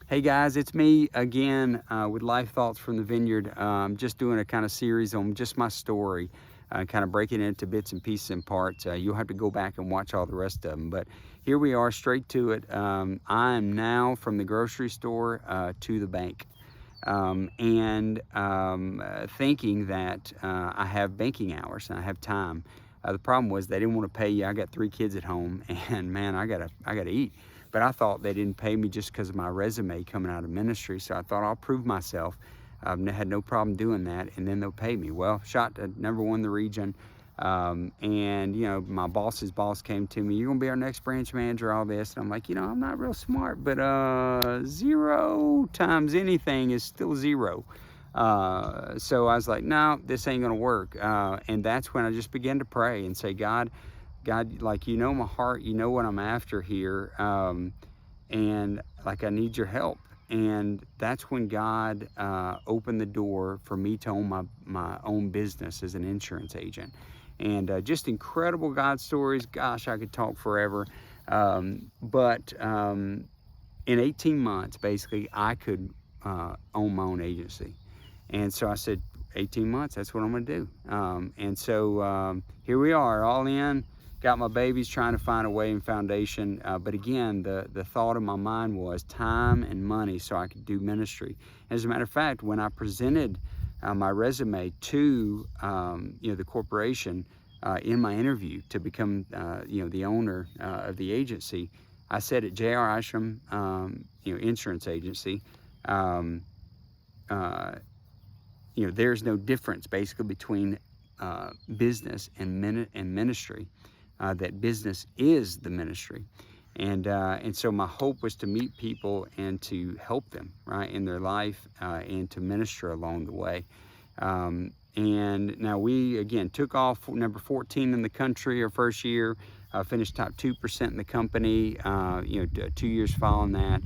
Hey guys, it's me again with Life Thoughts from the Vineyard. I'm just doing a kind of series on just my story, kind of breaking it into bits and pieces and parts. You'll have to go back and watch all the rest of them. But here we are, straight to it. I am now from the grocery store to the bank. Thinking that I have banking hours and I have time. The problem was they didn't want to pay you. I got 3 kids at home, and man, I gotta eat. But I thought they didn't pay me just because of my resume coming out of ministry. So I thought I'll prove myself. I had no problem doing that, and then they'll pay me. Well, shot to number 1 in the region. And you know, my boss's boss came to me, "You're gonna be our next branch manager," all this. And I'm like, I'm not real smart, but 0 times anything is still 0. So I was like, no, this ain't gonna work. And that's when I just began to pray and say, God, like, my heart, what I'm after here. And like, I need your help. And that's when God opened the door for me to own my own business as an insurance agent. And just incredible God stories. Gosh, I could talk forever. But in 18 months, basically, I could own my own agency. And so I said, 18 months, that's what I'm gonna do. Here we are, all in. Got my babies, trying to find a way in foundation. But again, the thought in my mind was time and money so I could do ministry. As a matter of fact, when I presented my resume to the corporation in my interview to become the owner of the agency, I said at J.R. Isham Insurance Agency, there's no difference basically between business and ministry. That business is the ministry. And so my hope was to meet people and to help them, right, in their life and to minister along the way. And now we, again, took off number 14 in the country our first year, finished top 2% in the company, 2 years following that.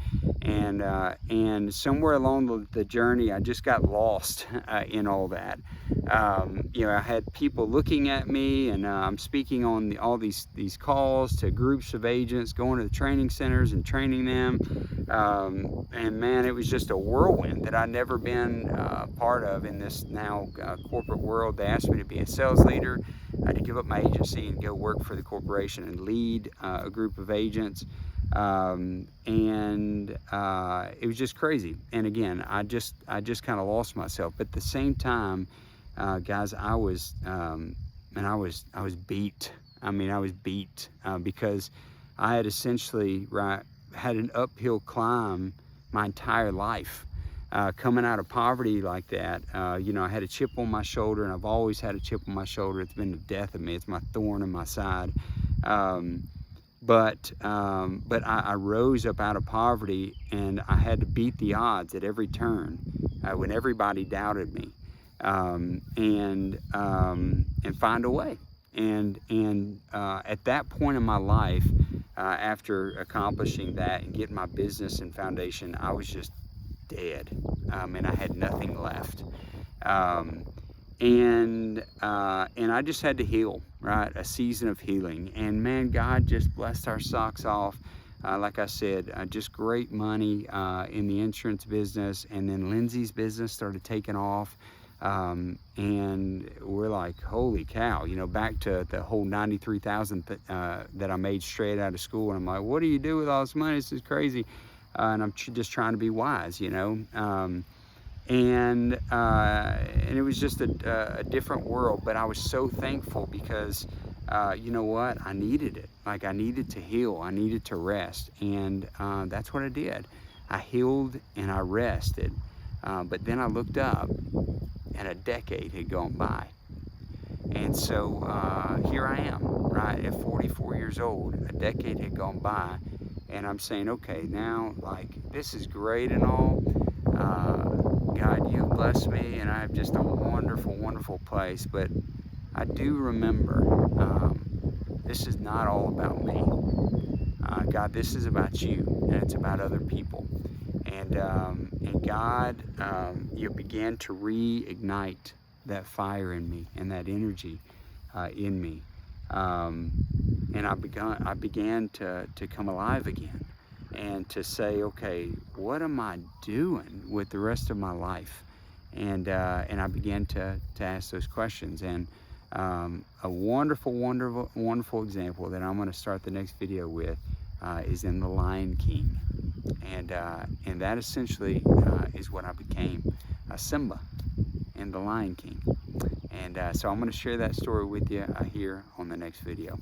And somewhere along the journey, I just got lost in all that. I had people looking at me, and I'm speaking on all these calls to groups of agents, going to the training centers and training them. And man, it was just a whirlwind that I'd never been part of in this now corporate world. They asked me to be a sales leader. I had to give up my agency and go work for the corporation and lead a group of agents. It was just crazy. And again, I just kind of lost myself. But at the same time, guys, I was beat. I mean, I was beat because I had essentially had an uphill climb my entire life. Coming out of poverty like that, I had a chip on my shoulder, and I've always had a chip on my shoulder. It's been the death of me. It's my thorn in my side. But I rose up out of poverty, and I had to beat the odds at every turn when everybody doubted me, and find a way. And at that point in my life, after accomplishing that and getting my business and foundation, I was just dead, and I had nothing left. And I just had to heal, right? A season of healing. And man, God just blessed our socks off. Like I said, just great money in the insurance business. And then Lindsay's business started taking off. And we're like, holy cow, back to the whole 93,000 that I made straight out of school. And I'm like, what do you do with all this money? This is crazy. And I'm just trying to be wise, and it was just a different world. But I was so thankful because you know what, I needed it. Like, I needed to heal, I needed to rest, and that's what I did. I healed and I rested, but then I looked up and a decade had gone by. And so here I am, right, at 44 years old. A decade had gone by, and I'm saying, okay, now, like, this is great and all. God, you bless me, and I have just a wonderful, wonderful place. But I do remember, this is not all about me. God, this is about you, and it's about other people. And God, you began to reignite that fire in me and that energy in me. And I began to come alive again. and to say, okay, what am I doing with the rest of my life? And I began to ask those questions. And a wonderful example that I'm going to start the next video with is in The Lion King. And that essentially is what I became, Simba in The Lion King. And so I'm going to share that story with you here on the next video.